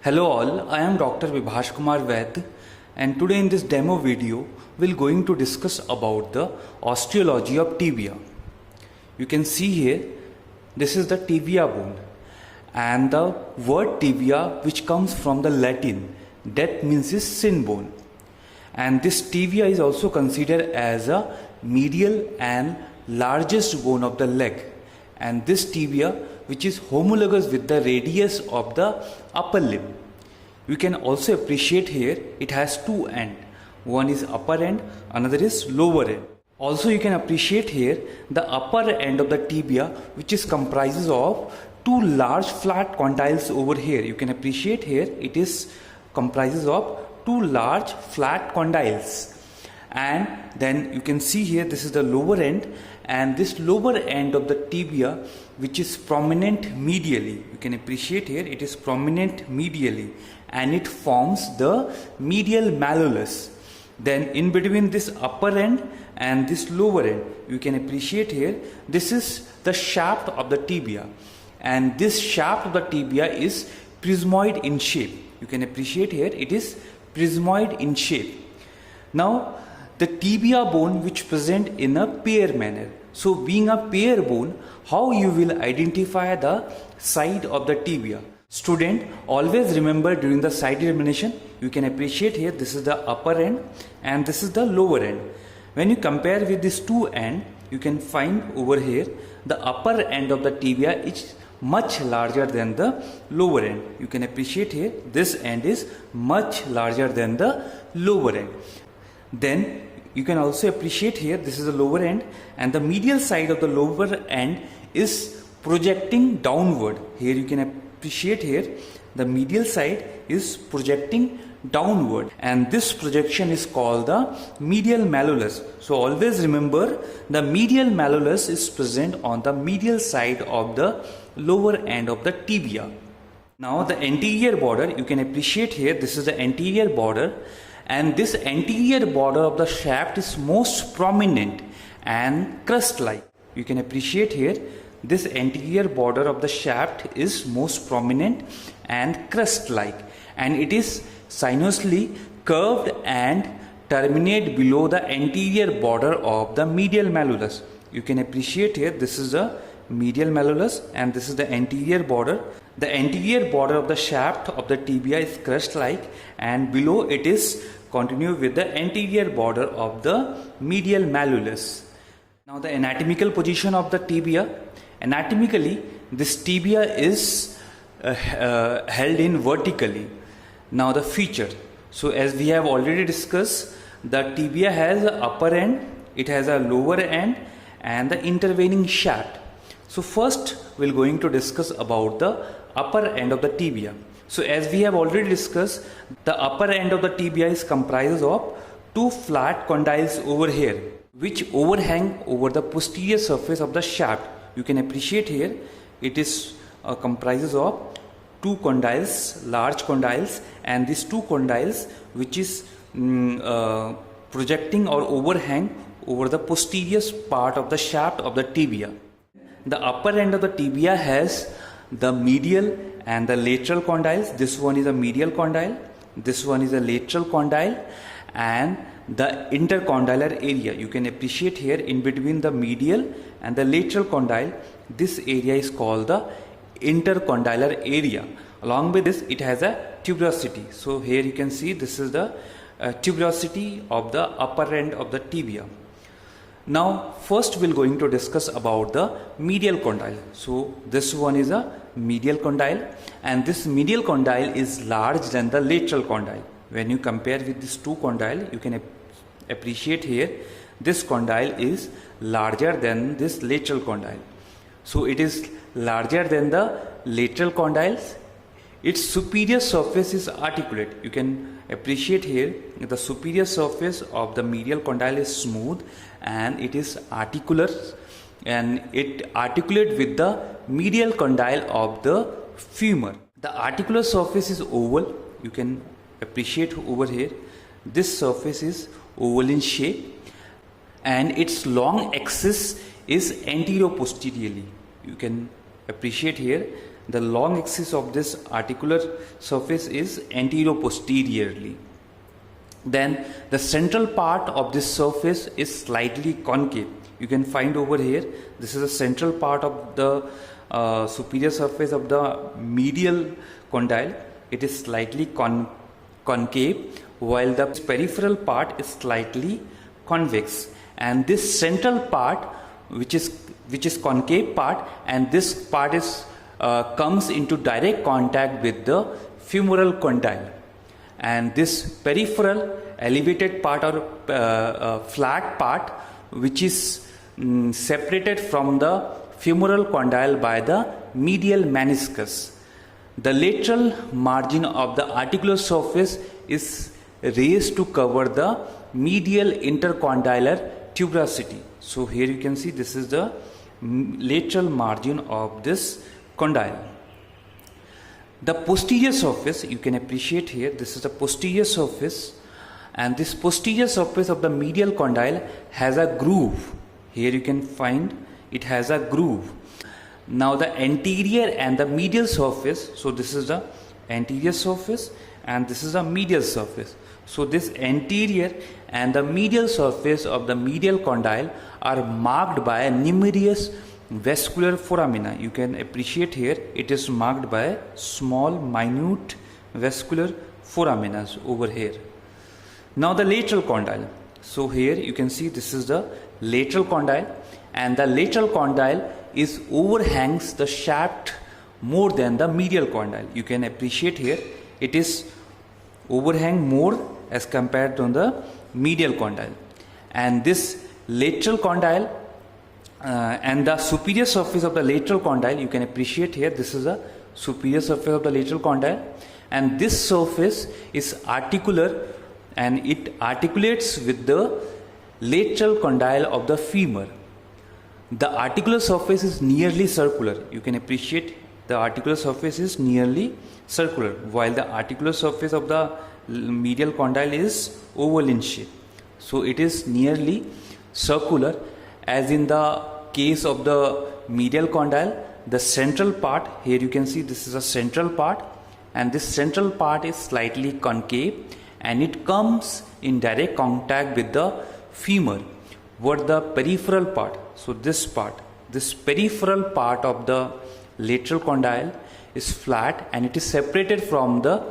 Hello all, I am Dr. Vibhash Kumar Vaid, and today in this demo video we're going to discuss about the osteology of tibia. You can see here, this is the tibia bone, and the word tibia, which comes from the Latin, that means is shin bone, and this tibia is also considered as a medial and largest bone of the leg, and this tibia, which is homologous with the radius of the upper limb. You can also appreciate here it has two ends. One is upper end, another is lower end. Also you can appreciate here the upper end of the tibia, which is comprises of two large flat condyles over here. You can appreciate here it is comprises of two large flat condyles. And then you can see here this is the lower end, and this lower end of the tibia, which is prominent medially. You can appreciate here it is prominent medially, and it forms the medial malleolus. Then in between this upper end and this lower end, you can appreciate here this is the shaft of the tibia, and this shaft of the tibia is prismoid in shape. You can appreciate here it is prismoid in shape. Now the tibia bone which present in a pair manner. So being a pair bone, how you will identify the side of the tibia? Student, always remember during the side examination, you can appreciate here this is the upper end and this is the lower end. When you compare with these two ends, you can find over here the upper end of the tibia is much larger than the lower end. You can appreciate here this end is much larger than the lower end. Then you can also appreciate here this is the lower end, and the medial side of the lower end is projecting downward. Here you can appreciate here the medial side is projecting downward, and this projection is called the medial malleolus. So always remember the medial malleolus is present on the medial side of the lower end of the tibia. Now the anterior border, you can appreciate here this is the anterior border, and this anterior border of the shaft is most prominent and crust-like. You can appreciate here this anterior border of the shaft is most prominent and crust-like, and it is sinuously curved and terminate below the anterior border of the medial malleolus. You can appreciate here this is the medial malleolus and this is the anterior border. The anterior border of the shaft of the tibia is crust-like, and below it is continue with the anterior border of the medial malleolus. Now the anatomical position of the tibia. Anatomically, this tibia is held in vertically. Now the feature. So as we have already discussed, the tibia has an upper end, it has a lower end, and the intervening shaft. So first we are going to discuss about the upper end of the tibia. So as we have already discussed, the upper end of the tibia is comprises of two flat condyles over here, which overhang over the posterior surface of the shaft. You can appreciate here it is comprises of two condyles, large condyles, and these two condyles which is projecting or overhang over the posterior part of the shaft of the tibia. The upper end of the tibia has the medial and the lateral condyles. This one is a medial condyle, this one is a lateral condyle, and the intercondylar area. You can appreciate here in between the medial and the lateral condyle, this area is called the intercondylar area. Along with this, it has a tuberosity. So here you can see this is the tuberosity of the upper end of the tibia. Now first we are going to discuss about the medial condyle. So this one is a medial condyle, and this medial condyle is larger than the lateral condyle. When you compare with these two condyle, you can appreciate here this condyle is larger than this lateral condyle. So it is larger than the lateral condyles. Its superior surface is articulate. You can appreciate here the superior surface of the medial condyle is smooth and it is articular, and it articulate with the medial condyle of the femur. The articular surface is oval. You can appreciate over here this surface is oval in shape, and its long axis is anterior-posteriorly. You can appreciate here the long axis of this articular surface is anteroposteriorly. Then the central part of this surface is slightly concave. You can find over here, this is the central part of the superior surface of the medial condyle. It is slightly concave, while the peripheral part is slightly convex. And this central part, which is concave part, and this part is comes into direct contact with the femoral condyle. And this peripheral elevated part or flat part, which is separated from the femoral condyle by the medial meniscus. The lateral margin of the articular surface is raised to cover the medial intercondylar tuberosity. So here you can see this is the lateral margin of this condyle. The posterior surface, you can appreciate here, this is the posterior surface, and this posterior surface of the medial condyle has a groove. Here you can find it has a groove. Now the anterior and the medial surface, so this is the anterior surface and this is the medial surface. So this anterior and the medial surface of the medial condyle are marked by numerous vascular foramina. You can appreciate here it is marked by small minute vascular foramina over here. Now the lateral condyle. So here you can see this is the lateral condyle, and the lateral condyle is overhangs the shaft more than the medial condyle. You can appreciate here it is overhang more as compared to the medial condyle. And this lateral condyle and the superior surface of the lateral condyle, you can appreciate here this is the superior surface of the lateral condyle, and this surface is articular and it articulates with the lateral condyle of the femur. The articular surface is nearly circular. You can appreciate the articular surface is nearly circular, while the articular surface of the medial condyle is oval in shape. So it is nearly circular, as in the case of the medial condyle. The central part, here you can see this is a central part, and this central part is slightly concave and it comes in direct contact with the femur. What the peripheral part, so this part, this peripheral part of the lateral condyle is flat and it is separated from the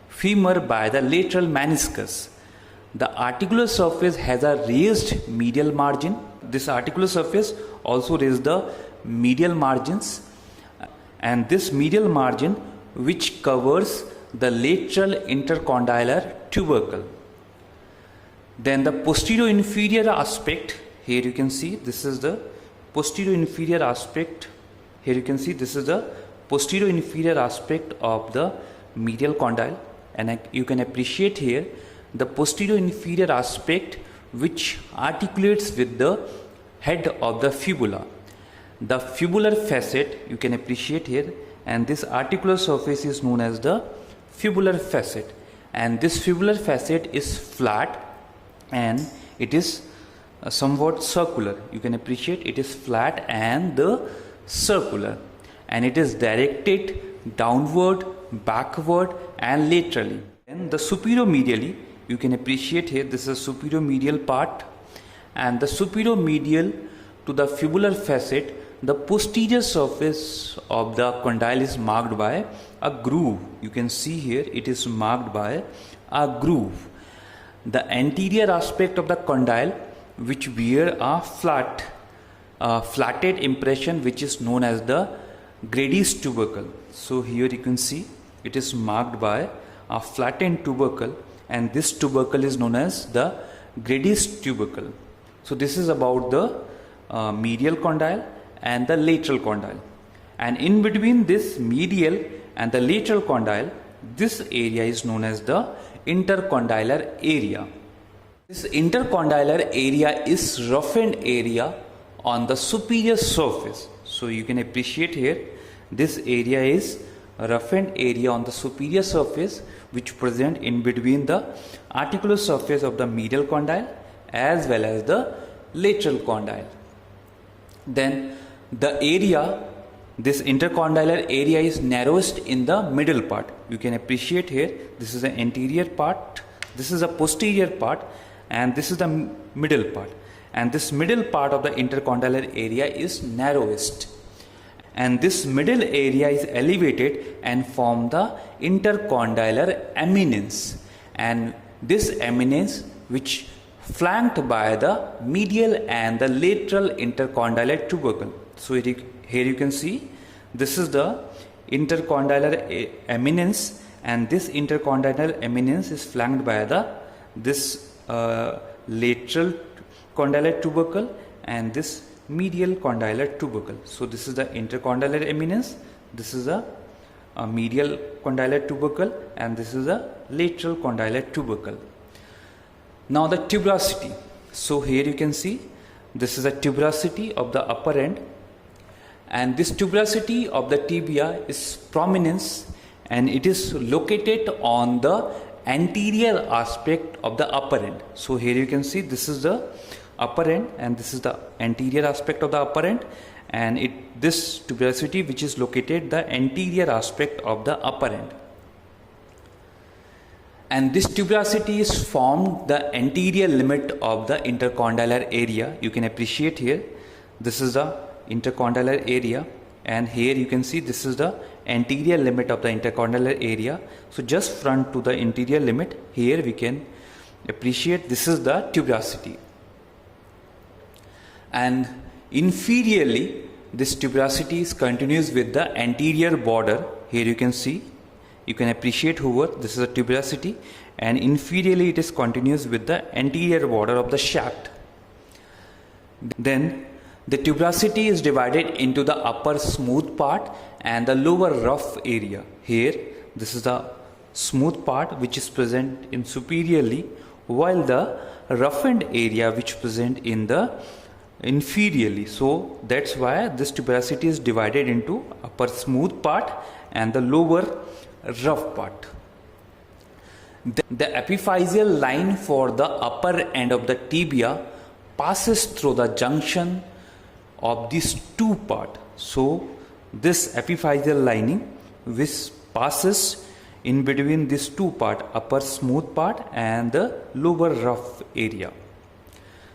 femur by the lateral meniscus. The articular surface has a raised medial margin. This articular surface also raises the medial margins, and this medial margin which covers the lateral intercondylar tubercle. Then the posterior inferior aspect, here you can see this is the posterior inferior aspect. Here you can see this is the posterior inferior aspect of the medial condyle, and you can appreciate here the posterior inferior aspect which articulates with the head of the fibula. The fibular facet, you can appreciate here, and this articular surface is known as the fibular facet, and this fibular facet is flat and it is somewhat circular. You can appreciate it is flat and the circular, and it is directed downward, backward and laterally. And the superior medially, you can appreciate here this is superior medial part, and the superior medial to the fibular facet, the posterior surface of the condyle is marked by a groove. You can see here it is marked by a groove. The anterior aspect of the condyle which bear a flatted impression which is known as the Grady's tubercle. So here you can see it is marked by a flattened tubercle, and this tubercle is known as the Grady's tubercle. So this is about the medial condyle and the lateral condyle, and in between this medial and the lateral condyle, this area is known as the intercondylar area. This intercondylar area is roughened area on the superior surface. So you can appreciate here this area is a roughened area on the superior surface which present in between the articular surface of the medial condyle as well as the lateral condyle. Then the area this intercondylar area is narrowest in the middle part. You can appreciate here, this is the anterior part, this is the posterior part, and this is the middle part. And this middle part of the intercondylar area is narrowest. And this middle area is elevated and form the intercondylar eminence. And this eminence which flanked by the medial and the lateral intercondylar tubercle. So here you can see this is the intercondylar eminence, and this intercondylar eminence is flanked by this lateral condylar tubercle and this medial condylar tubercle. So this is the intercondylar eminence, this is a medial condylar tubercle, and this is a lateral condylar tubercle. Now the tuberosity. So here you can see this is a tuberosity of the upper end, and this tuberosity of the tibia is prominence, and it is located on the anterior aspect of the upper end. So here you can see this is the upper end and this is the anterior aspect of the upper end, and this tuberosity which is located the anterior aspect of the upper end. And this tuberosity is formed the anterior limit of the intercondylar area. You can appreciate here, this is the intercondylar area, and here you can see this is the anterior limit of the intercondylar area. So just front to the anterior limit, here we can appreciate this is the tuberosity. And inferiorly this tuberosity is continuous with the anterior border. Here you can see, you can appreciate over, this is a tuberosity, and inferiorly it is continuous with the anterior border of the shaft. Then the tuberosity is divided into the upper smooth part and the lower rough area. Here this is the smooth part which is present in superiorly, while the roughened area which present in the inferiorly. So that's why this tuberosity is divided into upper smooth part and the lower rough part. The epiphyseal line for the upper end of the tibia passes through the junction of these two parts. So this epiphyseal lining which passes in between these two parts, upper smooth part and the lower rough area.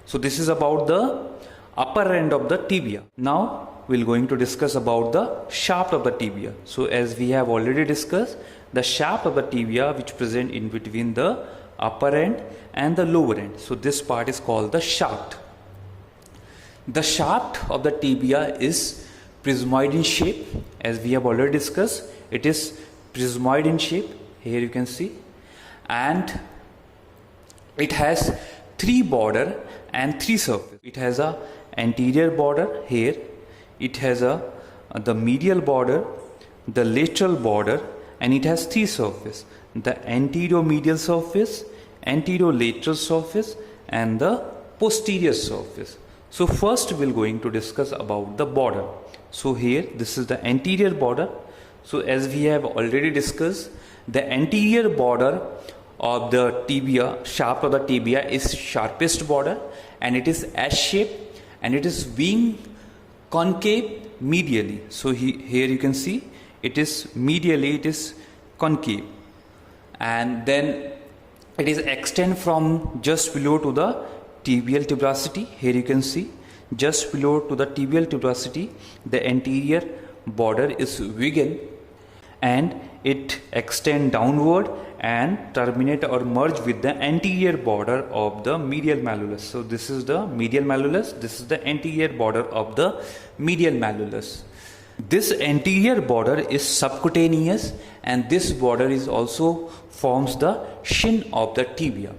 So this is about the upper end of the tibia. Now we're going to discuss about the shaft of the tibia. So as we have already discussed, the shaft of the tibia which present in between the upper end and the lower end. So this part is called the shaft. The shaft of the tibia is prismoid in shape. As we have already discussed, it is prismoid in shape. Here you can see, and it has three border and three surface. It has a anterior border here, it has the medial border, the lateral border, and it has three surface: the anterior-medial surface, anterior-lateral surface, and the posterior surface. So first we're going to discuss about the border. So here this is the anterior border. So as we have already discussed, the anterior border of the tibia, shaft of the tibia, is sharpest border, and it is S-shaped, and it is being concave medially. So here you can see it is medially, it is concave, and then it is extend from just below to the tibial tuberosity. Here you can see just below to the tibial tuberosity the anterior border is vegan, and it extend downward and terminate or merge with the anterior border of the medial malleolus. So this is the medial malleolus, this is the anterior border of the medial malleolus. This anterior border is subcutaneous, and this border is also forms the shin of the tibia.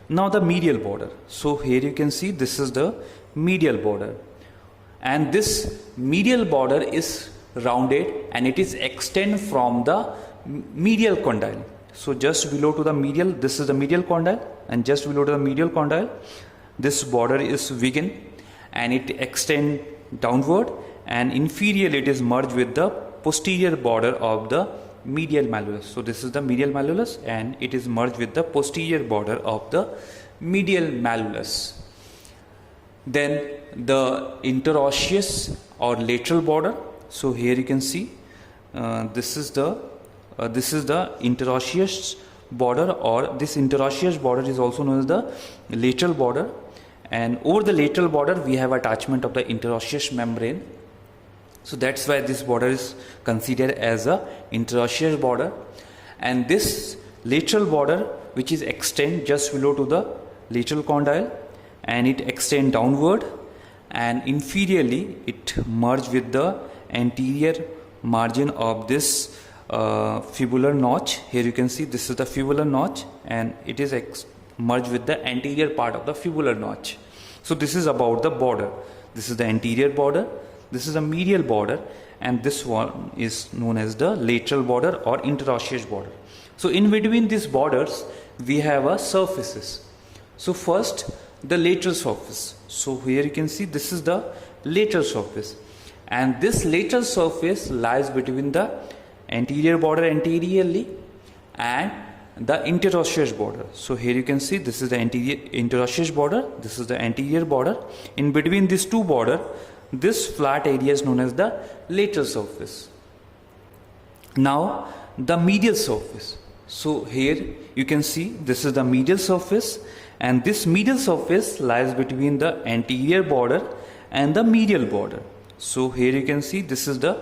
Now the medial border. So here you can see this is the medial border, and this medial border is rounded, and it is extend from the medial condyle. So just below to the medial, this is the medial condyle, and just below to the medial condyle this border is vegan, and it extend downward, and inferior it is merged with the posterior border of the medial malleolus. So this is the medial malleolus, and it is merged with the posterior border of the medial malleolus. Then the interosseous or lateral border. So here you can see this is the interosseous border, or this interosseous border is also known as the lateral border, and over the lateral border we have attachment of the interosseous membrane. So that's why this border is considered as a interosseous border. And this lateral border, which is extend just below to the lateral condyle, and it extend downward, and inferiorly it merge with the anterior margin of this fibular notch. Here you can see this is the fibular notch, and it is merged with the anterior part of the fibular notch. So this is about the border. This is the anterior border, this is a medial border, and this one is known as the lateral border or interosseous border. So in between these borders we have a surfaces. So first the lateral surface. So here you can see this is the lateral surface, and this lateral surface lies between the anterior border anteriorly and the interosseous border. So here you can see this is the interosseous border, this is the anterior border. In between these two border, this flat area is known as the lateral surface. Now the medial surface. So here you can see this is the medial surface, and this medial surface lies between the anterior border and the medial border. So here you can see this is the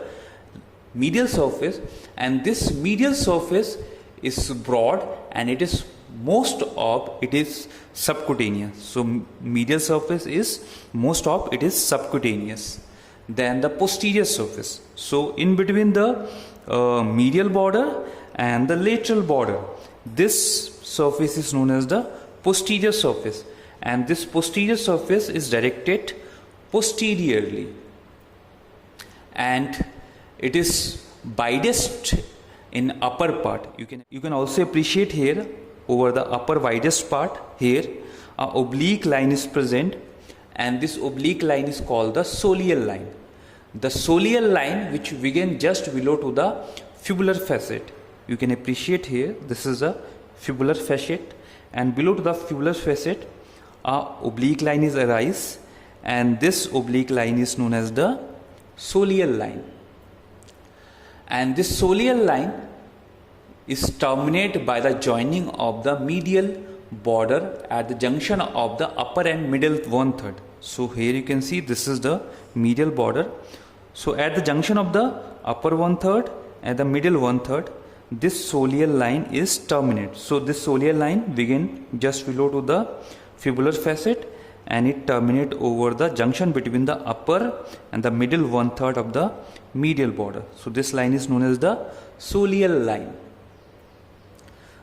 medial surface, and this medial surface is broad and it is subcutaneous. So medial surface is subcutaneous. Then the posterior surface. So in between the medial border and the lateral border, this surface is known as the posterior surface, and this posterior surface is directed posteriorly, and it is widest in upper part. You can also appreciate here over the upper widest part, here a oblique line is present, and this oblique line is called the soleal line. The soleal line which begin just below to the fibular facet. You can appreciate here this is a fibular facet, and below to the fibular facet a oblique line is arise, and this oblique line is known as the soleal line. And this soleal line is terminated by the joining of the medial border at the junction of the upper and middle 1/3. So here you can see this is the medial border. So at the junction of the upper 1/3 and the middle 1/3, this soleal line is terminated. So this soleal line begin just below to the fibular facet, and it terminate over the junction between the upper and the middle 1/3 of the medial border. So this line is known as the soleal line.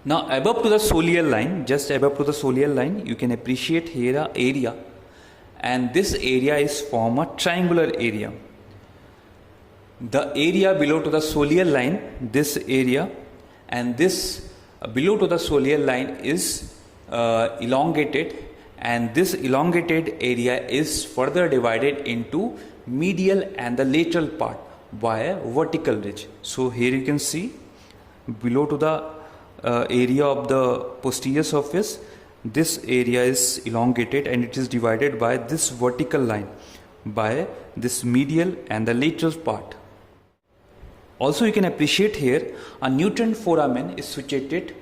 Now above to the soleal line, just above to the soleal line, you can appreciate here a area, and this area is form a triangular area. The area below to the soleal line, this area, and this below to the soleal line is elongated, and this elongated area is further divided into medial and the lateral part by a vertical ridge. So here you can see below to the area of the posterior surface, this area is elongated and it is divided by this vertical line by this medial and the lateral part. Also you can appreciate here a nutrient foramen is situated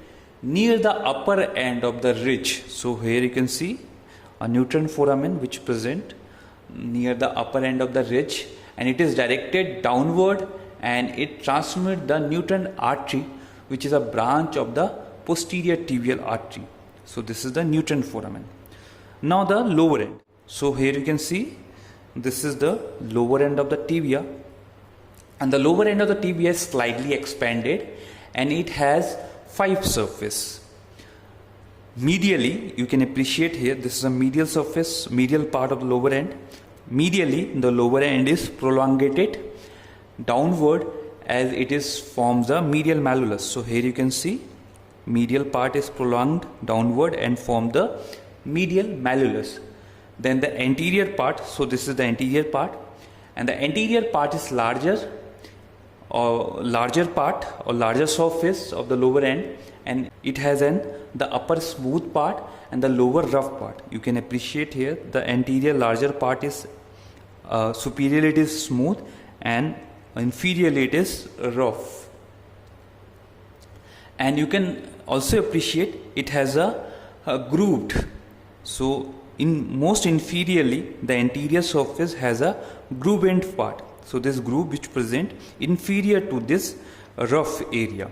near the upper end of the ridge. So here you can see a nutrient foramen which present near the upper end of the ridge, and it is directed downward, and it transmits the nutrient artery, which is a branch of the posterior tibial artery. So this is the nutrient foramen. Now the lower end. So here you can see this is the lower end of the tibia, and the lower end of the tibia is slightly expanded, and it has 5 surface. Medially, you can appreciate here this is a medial surface, medial part of the lower end. Medially, the lower end is prolongated downward as it is forms the medial malleolus. So here you can see medial part is prolonged downward and form the medial malleolus. Then the anterior part, so this is the anterior part, and the anterior part is larger part or larger surface of the lower end, and it has the upper smooth part and the lower rough part. You can appreciate here the anterior larger part is superior, it is smooth, and inferiorly it is rough. And you can also appreciate it has a grooved. So in most inferiorly, the anterior surface has a groove end part. So this groove which present inferior to this rough area.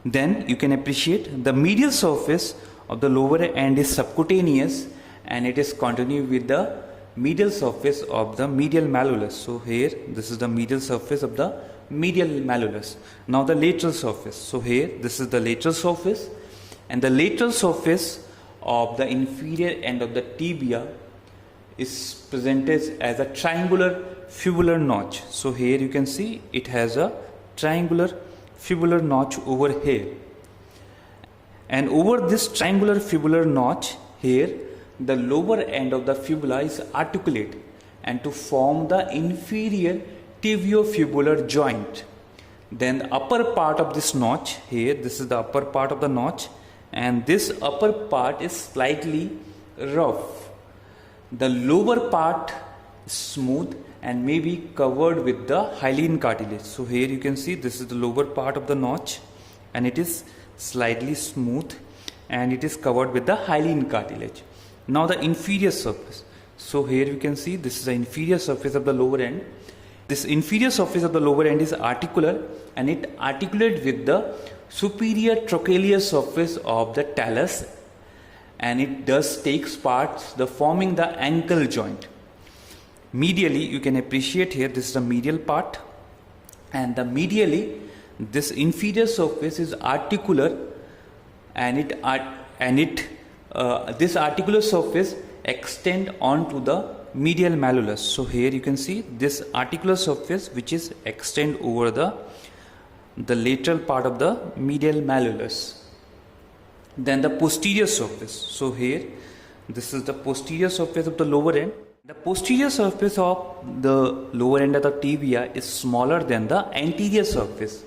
Then you can appreciate the medial surface of the lower end is subcutaneous, and it is continued with the medial surface of the medial malleolus. So here this is the medial surface of the medial malleolus. Now the lateral surface. So here this is the lateral surface, and the lateral surface of the inferior end of the tibia is presented as a triangular fibular notch. So here you can see it has a triangular fibular notch over here, and over this triangular fibular notch here the lower end of the fibula is articulate and to form the inferior tibiofibular joint. Then the upper part of this notch here, this is the upper part of the notch, and this upper part is slightly rough. The lower part is smooth and may be covered with the hyaline cartilage. So here you can see this is the lower part of the notch, and it is slightly smooth and it is covered with the hyaline cartilage. Now the inferior surface. So here you can see this is the inferior surface of the lower end. This inferior surface of the lower end is articular, and it articulates with the superior trochlear surface of the talus, and it does takes part the forming the ankle joint. Medially you can appreciate here this is the medial part, and the medially this inferior surface is articular, and this articular surface extend onto the medial malleolus. So here you can see this articular surface which is extend over the lateral part of the medial malleolus. Then the posterior surface. So here this is the posterior surface of the lower end. The posterior surface of the lower end of the tibia is smaller than the anterior surface.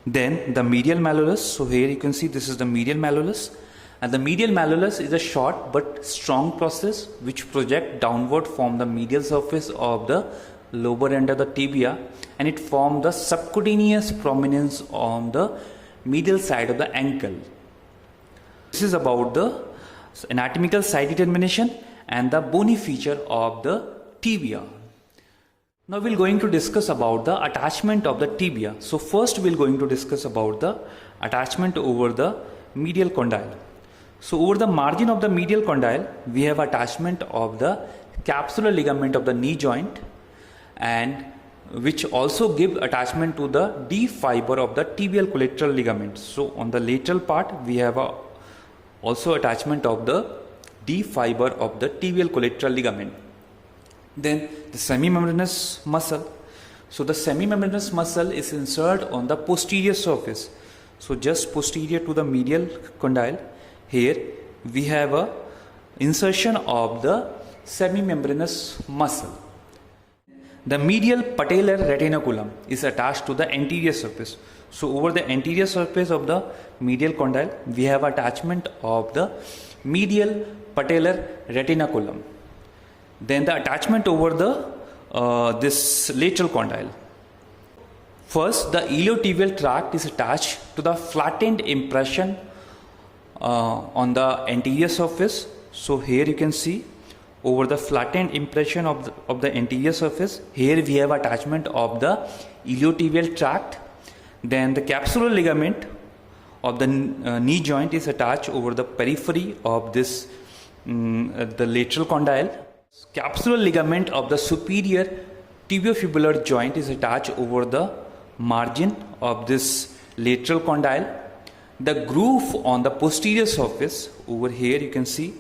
Then the medial malleolus. So here you can see this is the medial malleolus, and the medial malleolus is a short but strong process which project downward from the medial surface of the lower end of the tibia, and it forms the subcutaneous prominence on the medial side of the ankle. This is about the anatomical site determination and the bony feature of the tibia. Now we are going to discuss about the attachment of the tibia. So first we are going to discuss about the attachment over the medial condyle. So over the margin of the medial condyle we have attachment of the capsular ligament of the knee joint, and which also give attachment to the D fiber of the tibial collateral ligament. So on the lateral part we have also attachment of the D fiber of the tibial collateral ligament. Then the semimembranous muscle. So the semimembranous muscle is inserted on the posterior surface. So just posterior to the medial condyle, here we have a insertion of the semimembranous muscle. The medial patellar retinaculum is attached to the anterior surface. So over the anterior surface of the medial condyle we have attachment of the medial patellar retinaculum. Then the attachment over the this lateral condyle. First, the iliotibial tract is attached to the flattened impression on the anterior surface. So here you can see over the flattened impression of the anterior surface, here we have attachment of the iliotibial tract. Then the capsular ligament of the knee joint is attached over the periphery of this the lateral condyle. Capsular ligament of the superior tibiofibular joint is attached over the margin of this lateral condyle. The groove on the posterior surface, over here you can see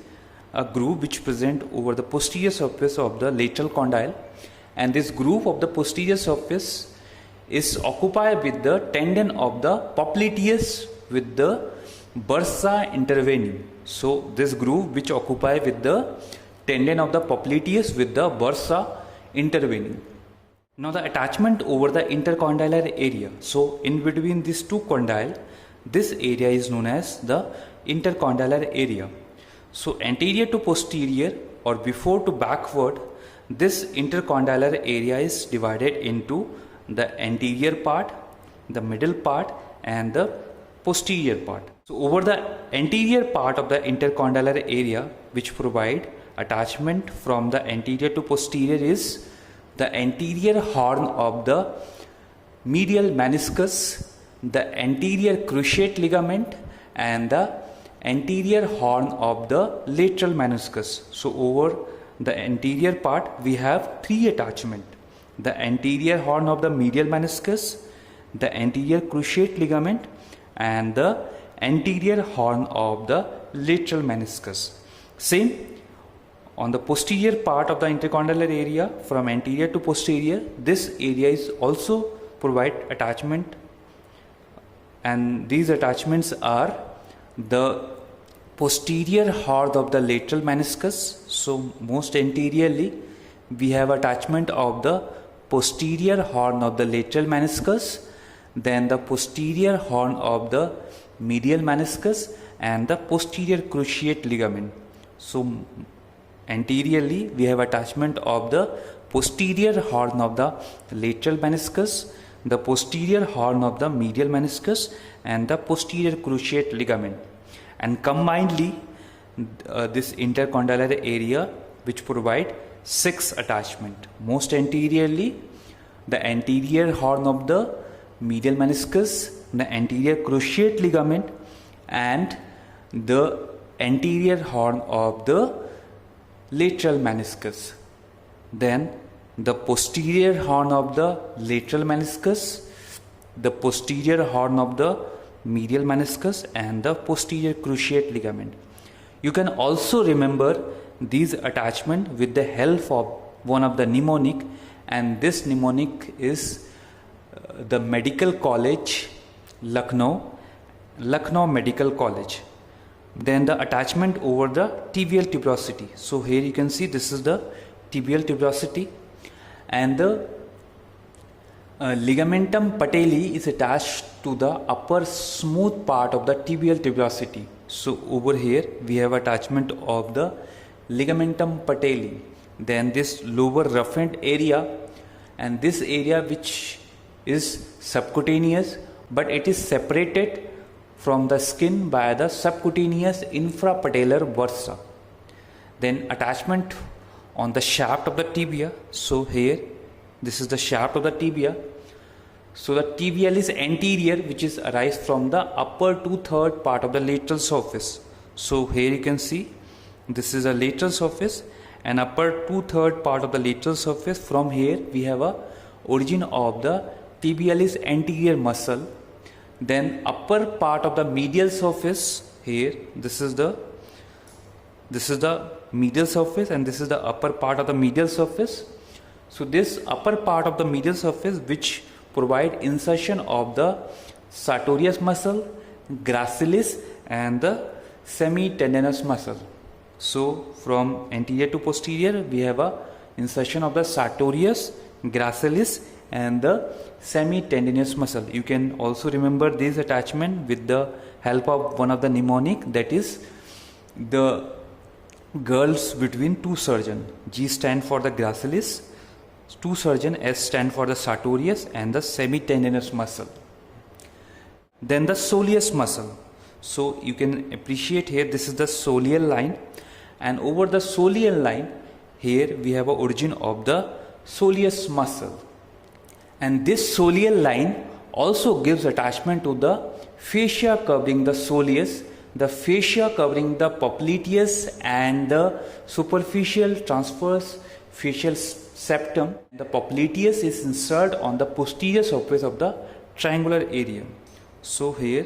a groove which present over the posterior surface of the lateral condyle, and this groove of the posterior surface is occupied with the tendon of the popliteus with the bursa intervening. So this groove which occupy with the tendon of the popliteus with the bursa intervening. Now the attachment over the intercondylar area. So in between these two condyle, this area is known as the intercondylar area. So anterior to posterior or before to backward, This intercondylar area is divided into the anterior part, the middle part and the posterior part. So over the anterior part of the intercondylar area, which provide attachment from the anterior to posterior, is the anterior horn of the medial meniscus, the anterior cruciate ligament and the anterior horn of the lateral meniscus. So over the anterior part we have three attachment: the anterior horn of the medial meniscus, the anterior cruciate ligament and the anterior horn of the lateral meniscus. Same on the posterior part of the intercondylar area, from anterior to posterior, this area is also provide attachment, and these attachments are the posterior horn of the lateral meniscus. So most anteriorly we have attachment of the posterior horn of the lateral meniscus, then the posterior horn of the medial meniscus and the posterior cruciate ligament. So anteriorly we have attachment of the posterior horn of the lateral meniscus, the posterior horn of the medial meniscus and the posterior cruciate ligament, and combinedly this intercondylar area which provide 6 attachment. Most anteriorly the anterior horn of the medial meniscus, the anterior cruciate ligament and the anterior horn of the lateral meniscus, then the posterior horn of the lateral meniscus, the posterior horn of the medial meniscus and the posterior cruciate ligament. You can also remember these attachment with the help of one of the mnemonic, and this mnemonic is the Medical College, Lucknow Medical College. Then the attachment over the tibial tuberosity. So here you can see this is the tibial tuberosity, and the ligamentum patelli is attached to the upper smooth part of the tibial tuberosity. So over here we have attachment of the ligamentum patelli, then this lower roughened area, and this area which is subcutaneous, but it is separated from the skin by the subcutaneous infrapatellar bursa. Then attachment on the shaft of the tibia. So here this is the shaft of the tibia. So the tibialis anterior, which is arise from the upper 2/3 part of the lateral surface. So here you can see this is a lateral surface and upper 2/3 part of the lateral surface. From here we have a origin of the tibialis anterior muscle. Then upper part of the medial surface, here this is the medial surface and this is the upper part of the medial surface. So this upper part of the medial surface which provide insertion of the sartorius muscle, gracilis and the semitendinous muscle. So from anterior to posterior we have a insertion of the sartorius, gracilis and the semitendinous muscle. You can also remember this attachment with the help of one of the mnemonic, that is the girls between two surgeon. G stand for the gracilis, two surgeon, S stand for the sartorius and the semitendinous muscle. Then the soleus muscle. So you can appreciate here this is the soleal line, and over the soleal line here we have a origin of the soleus muscle. And this soleal line also gives attachment to the fascia covering the soleus, the fascia covering the popliteus and the superficial transverse facial septum. The popliteus is inserted on the posterior surface of the triangular area. So here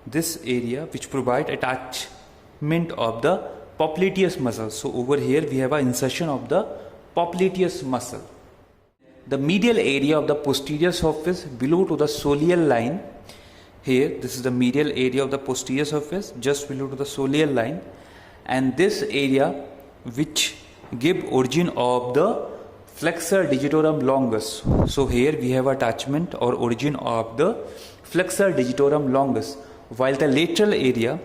this area which provide attachment of the popliteus muscle. So over here we have an insertion of the popliteus muscle. The medial area of the posterior surface below to the soleal line, here this is the medial area of the posterior surface just below to the soleal line, and this area which give origin of the flexor digitorum longus. So here we have attachment or origin of the flexor digitorum longus, while the lateral area,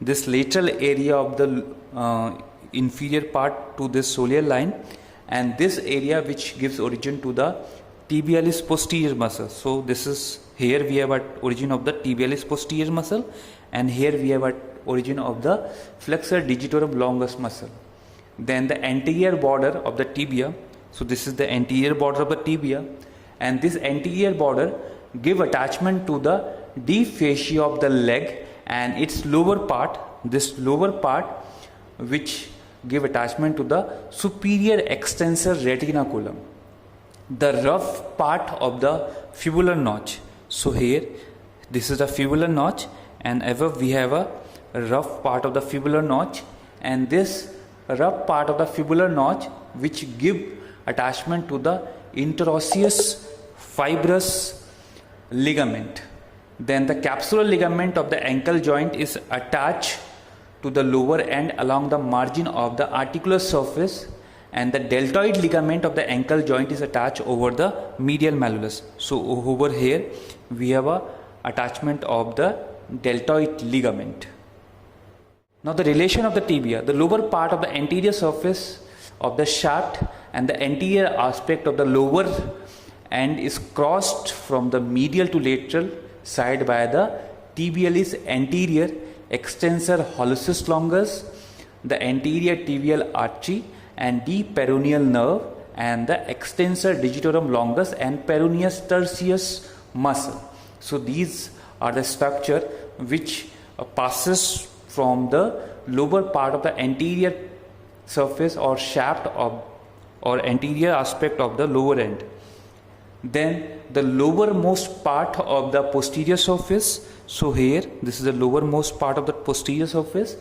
this lateral area of the inferior part to this soleal line and this area which gives origin to the tibialis posterior muscle. So this is, here we have at origin of the tibialis posterior muscle, and here we have at origin of the flexor digitorum longus muscle. Then the anterior border of the tibia, so this is the anterior border of the tibia, and this anterior border give attachment to the deep fascia of the leg and its lower part, this lower part which give attachment to the superior extensor retinaculum, the rough part of the fibular notch. So here this is the fibular notch, and above we have a rough part of the fibular notch, and this rough part of the fibular notch which give attachment to the interosseous fibrous ligament. Then the capsular ligament of the ankle joint is attached to the lower end along the margin of the articular surface, and the deltoid ligament of the ankle joint is attached over the medial malleolus. So over here we have a attachment of the deltoid ligament. Now the relation of the tibia, the lower part of the anterior surface of the shaft and the anterior aspect of the lower end is crossed from the medial to lateral side by the tibialis anterior extensor hallucis longus, the anterior tibial artery and deep peroneal nerve, and the extensor digitorum longus and peroneus tertius muscle. So these are the structure which passes from the lower part of the anterior surface or shaft of or anterior aspect of the lower end. Then the lowermost part of the posterior surface. So here this is the lowermost part of the posterior surface,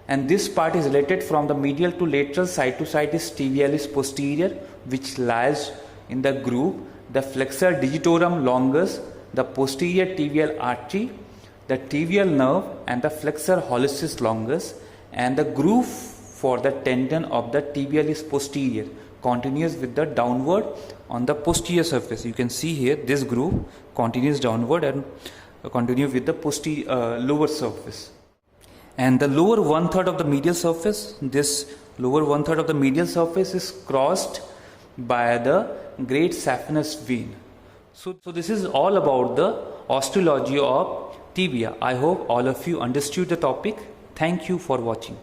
and this part is related from the medial to lateral, side to side is tibialis posterior, which lies in the groove the flexor digitorum longus, the posterior tibial artery, the tibial nerve and the flexor hallucis longus, and the groove for the tendon of the tibialis posterior continues with the downward on the posterior surface. You can see here this groove continues downward and continue with the posterior lower surface. And the lower 1/3 of the medial surface, this lower 1/3 of the medial surface is crossed by the great saphenous vein. So this is all about the osteology of tibia. I hope all of you understood the topic. Thank you for watching.